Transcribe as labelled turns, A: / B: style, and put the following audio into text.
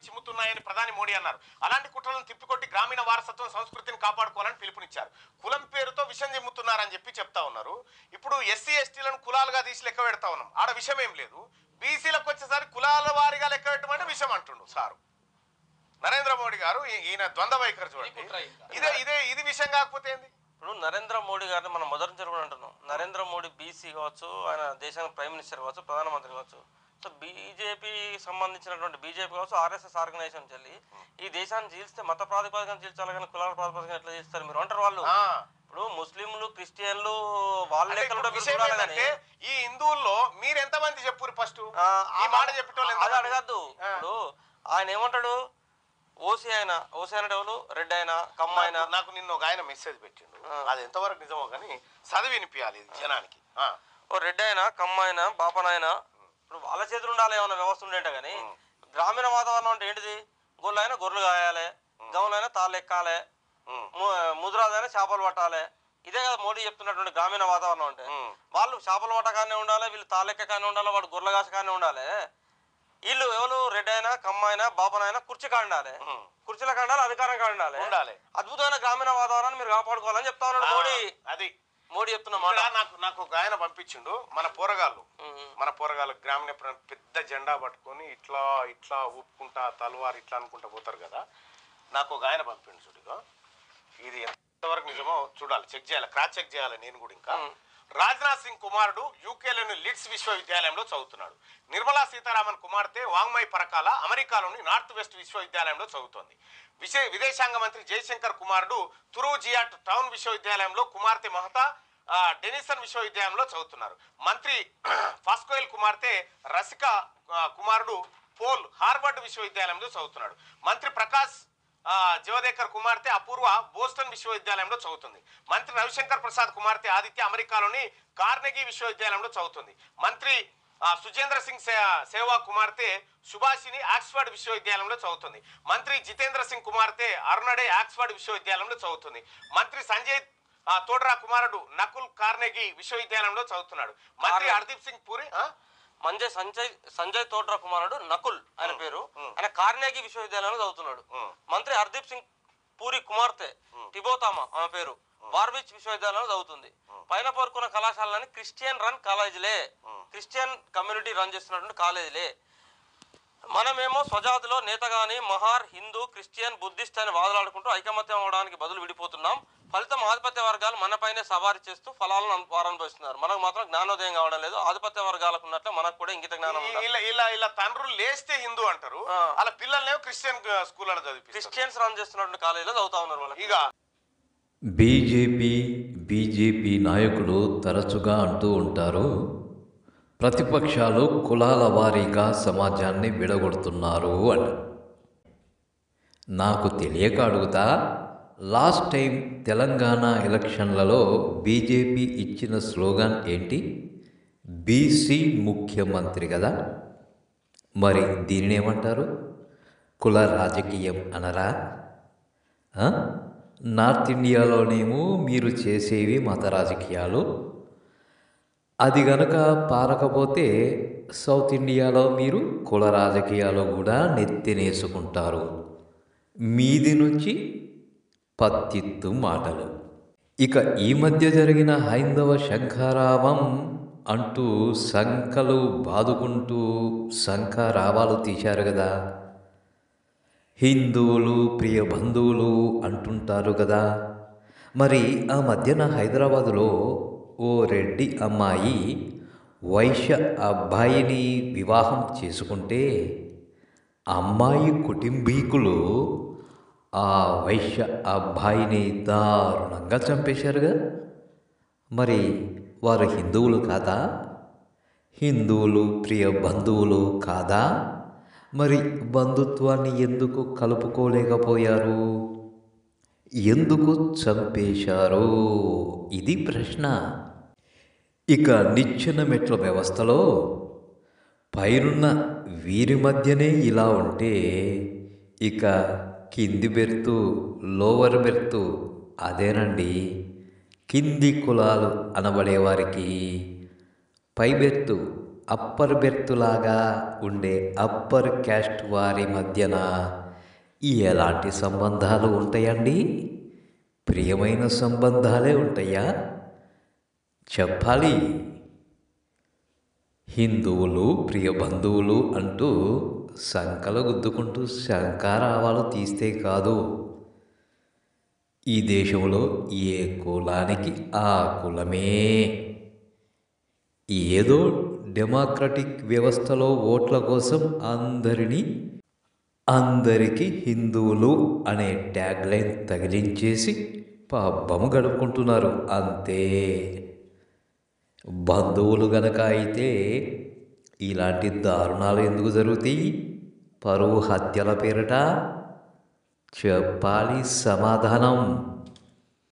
A: చిమ్ముతున్నాయని ప్రధాని మోడీ అన్నారు. అలాంటి కుట్రలను తిప్పికొట్టి గ్రామీణ వారసత్వం సంస్కృతిని కాపాడుకోవాలని పిలుపునిచ్చారు. కులం పేరుతో విషం చిమ్ముతున్నారని చెప్పి చెప్తా ఉన్నారు. ఇప్పుడు ఎస్సీ ఎస్టీలను కులాలుగా తీసి లెక్క పెడతా ఉన్నాం. ఆడ విషయం ఏం లేదు. బీసీలకు వచ్చేసరికి కులాల వారిగా లెక్క పెట్టమంటే విషయం అంటుండు సారు నరేంద్ర మోడీ గారు. ఈయన ద్వంద్వ వైఖరి చూడండి. ఇది విషయం కాకపోతే ఏంది?
B: ఇప్పుడు నరేంద్ర మోడీ గారిని మనం మొదటి నుంచి కూడా అంటున్నాం. నరేంద్ర మోడీ బీసీ కావచ్చు, ఆయన దేశానికి ప్రైమ్ మినిస్టర్ కావచ్చు, ప్రధానమంత్రి కావచ్చు. సో బీజేపీ సంబంధించినటువంటి బీజేపీ కావచ్చు, ఆర్ఎస్ఎస్ ఆర్గనైజేషన్ చెల్లి ఈ దేశాన్ని చీల్స్తే మత ప్రాతిపదికన చీల్చాలి కానీ కులాల ప్రాతిపదికన ఎట్లా చేస్తారు మీరు అంటారు వాళ్ళు. ఇప్పుడు ముస్లింలు క్రిస్టియన్లు వాళ్ళ
A: ఈ హిందువుల్లో మీరు ఎంతమంది చెప్పారు ఫస్ట్ ఈ మాట చెప్పేటోళ్ళు?
B: అది అడగద్దు. ఇప్పుడు ఆయన ఏమంటాడు, ఓసీ అయినా ఎవరు రెడ్ అయినా కమ్మ అయినా.
A: నాకు నిన్న ఒక ఆయన మెసేజ్ పెట్టిండు, అది ఎంతవరకు నిజమో కానీ చదివి వినిపించాలి జనానికి.
B: ఓ రెడ్ అయినా కమ్మ అయినా బాపనైనా ఇప్పుడు వాళ్ళ చేతులు ఉండాలి ఏమన్నా వ్యవస్థ ఉండేట. కానీ గ్రామీణ వాతావరణం అంటే ఏంటిది? గొర్రెలు అయినా గొర్రెలు కాయాలి, గౌలైనా తాళ్ళు ఎక్కాలి, ముద్రాదైనా చేపలు పట్టాలి. ఇదే కదా మోడీ చెప్తున్నటువంటి గ్రామీణ వాతావరణం అంటే. వాళ్ళు చేపలు పట్టకానే ఉండాలి, వీళ్ళు తాళ్ళెక్క కానీ ఉండాలి, వాడు గొర్రెల కాస కానీ ఉండాలి. వీళ్ళు ఎవరు రెడ్ అయినా కమ్మ అయినా బాపనైనా కుర్చీ కాండాలి, కుర్చీల కాండాలి, అధికారం కాండాలి. అద్భుతమైన గ్రామీణ వాతావరణాన్ని మీరు కాపాడుకోవాలని చెప్తా ఉన్నాడు మోడీ.
A: అది
B: మోడీ చెప్తున్న మాట.
A: నాకు ఒక ఆయన పంపించిండు, మన పోరగాళ్ళు గ్రామీణ పెద్ద జెండా పట్టుకొని ఇట్లా ఇట్లా ఊపుకుంటా తలవారు ఇట్లా అనుకుంటా పోతారు కదా. నాకు ఒక ఆయన పంపిండు చూడుగా, ఇది ఎంతవరకు నిజమో చూడాలి, చెక్ చేయాలి, క్రాస్ చెక్ చేయాలి నేను కూడా. ఇంకా రాజ్నాథ్ సింగ్ కుమారుడు యూకేలోని లిడ్స్ విశ్వవిద్యాలయంలో చదువుతున్నాడు. నిర్మలా సీతారామన్ కుమార్తె వాంగ్మయ్ పరకాల అమెరికాలోని నార్త్ వెస్ట్ విశ్వవిద్యాలయంలో చదువుతోంది. విదేశాంగ మంత్రి జయశంకర్ కుమారుడు తురూజియాట్ టౌన్ విశ్వవిద్యాలయంలో, కుమార్తె మహతా డెనిసన్ విశ్వవిద్యాలయంలో చదువుతున్నారు. మంత్రి ఫాస్కోయిల్ కుమార్తె రసిక కుమారుడు పోల్ హార్వర్డ్ విశ్వవిద్యాలయంలో చదువుతున్నాడు. మంత్రి ప్రకాష్ జవదేకర్ కుమార్తె అపూర్వ బోస్టన్ విశ్వవిద్యాలయంలో చదువుతుంది. మంత్రి రవిశంకర్ ప్రసాద్ కుమార్తె ఆదిత్య అమెరికాలోని కార్నెగీ విశ్వవిద్యాలయంలో చదువుతుంది. మంత్రి సుజేంద్ర సింగ్ సేవాగ్ కుమార్తె సుభాషిని ఆక్స్ఫర్డ్ విశ్వవిద్యాలయంలో చదువుతుంది. మంత్రి జితేంద్ర సింగ్ కుమార్తె అరుణడే ఆక్స్ఫర్డ్ విశ్వవిద్యాలయంలో చదువుతుంది. మంత్రి సంజయ్ తోడ్రా కుమారుడు నకుల్ కార్నెగీ విశ్వవిద్యాలయంలో చదువుతున్నాడు. మంత్రి హర్దీప్ సింగ్ పూరి
B: సంజయ్ తోడ్రా కుమారుడు నకుల్ ఆయన పేరు, ఆయన కార్నెగీ విశ్వవిద్యాలయంలో చదువుతున్నాడు. మంత్రి హర్దీప్ సింగ్ పూరి కుమార్తె టిబోతామా ఆమె పేరు బార్బిచ్ విశ్వవిద్యాలయంలో చదువుతుంది. పైన పేర్కొన్న కళాశాలని క్రిస్టియన్ రన్ కాలేజీలే, క్రిస్టియన్ కమ్యూనిటీ రన్ చేస్తున్నటువంటి కాలేజీలే. మనమేమో స్వజాతిలో నేతగాని మహార్ హిందూ క్రిస్టియన్ బుద్ధిస్ట్ అని వాదలాడుకుంటూ ఐకమత్యం అవడానికి బదులు విడిపోతున్నాం. ఫలితం ఆధిపత్య వర్గాలు మనపైనే సవారీ చేస్తూ ఫలాలను అనుభవిస్తున్నారు. మనకు మాత్రం జ్ఞానోదయం కావడం లేదు. ఆధిపత్య వర్గాలకు ఉన్నట్లే మనకు కూడా ఇంగిత జ్ఞానం.
A: ఇలా తండ్రులు లేస్తే హిందూ అంటారు, అలా పిల్లల్ని క్రిస్టియన్ స్కూల్లో చదివి
B: క్రిస్టియన్స్ రన్ చేస్తున్నటువంటి కాలేజీలో చదువుతా ఉన్నారు వాళ్ళు.
A: ఇక
C: బీజేపీ నాయకులు తరచుగా అంటూ ఉంటారు, ప్రతిపక్షాలు కులాల వారీగా సమాజాన్ని విడగొడుతున్నారు అని. నాకు తెలియక అడుగుతా, లాస్ట్ టైం తెలంగాణ ఎలక్షన్లలో బీజేపీ ఇచ్చిన స్లోగన్ ఏంటి? బీసీ ముఖ్యమంత్రి కదా. మరి దీనిని ఏమంటారు? కుల రాజకీయం అనరా? నార్త్ ఇండియాలోనేమో మీరు చేసేవి మత రాజకీయాలు, అది గనుక పారకపోతే సౌత్ ఇండియాలో మీరు కుల రాజకీయాలు కూడా నెత్తినేసుకుంటారు. మీది నుంచి పత్తిత్తు మాటలు. ఇక ఈ మధ్య జరిగిన హైందవ శంఖారావం అంటూ సంఖలు బాదుకుంటూ శంఖారావాలు తీశారు కదా. హిందువులు ప్రియ బంధువులు అంటుంటారు కదా. మరి ఆ మధ్యన హైదరాబాదులో ఓ రెడ్డి అమ్మాయి వైశ్య అబ్బాయిని వివాహం చేసుకుంటే అమ్మాయి కుటుంబీకులు ఆ వైశ్య అబ్బాయిని దారుణంగా చంపేశారుగా. మరి వారు హిందువులు కాదా? హిందువులు ప్రియ బంధువులు కాదా? మరి బంధుత్వాన్ని ఎందుకు కలుపుకోలేకపోయారు? ఎందుకు చంపేశారు? ఇది ప్రశ్న. ఇక నిచ్చెన మెట్ల వ్యవస్థలో పైనున్న వీరి మధ్యనే ఇలా ఉంటే ఇక కింది బెర్తు లోవర్ బెర్తు అదేనండి. కింది కులాలు అనబడేవారికి పై బెర్తు అప్పర్ బెర్తులాగా ఉండే అప్పర్ క్యాస్ట్ వారి మధ్యన ఎలాంటి సంబంధాలు ఉంటాయండి? ప్రియమైన సంబంధాలే ఉంటాయా? చెప్పాలి. హిందువులు ప్రియ బంధువులు అంటూ సంకలు గుద్దుకుంటూ శంఖారావాలు తీస్తే కాదు. ఈ దేశంలో ఏ కులానికి ఆ కులమే. ఏదో డెమోక్రటిక్ వ్యవస్థలో ఓట్ల కోసం అందరికీ హిందువులు అనే ట్యాగ్లైన్ తగిలించేసి పబ్బము గడుపుకుంటున్నారు అంతే. బంధువులు గనక అయితే ఇలాంటి దారుణాలు ఎందుకు జరుగుతాయి? పరువు హత్యల పేరిట చెప్పాలి సమాధానం.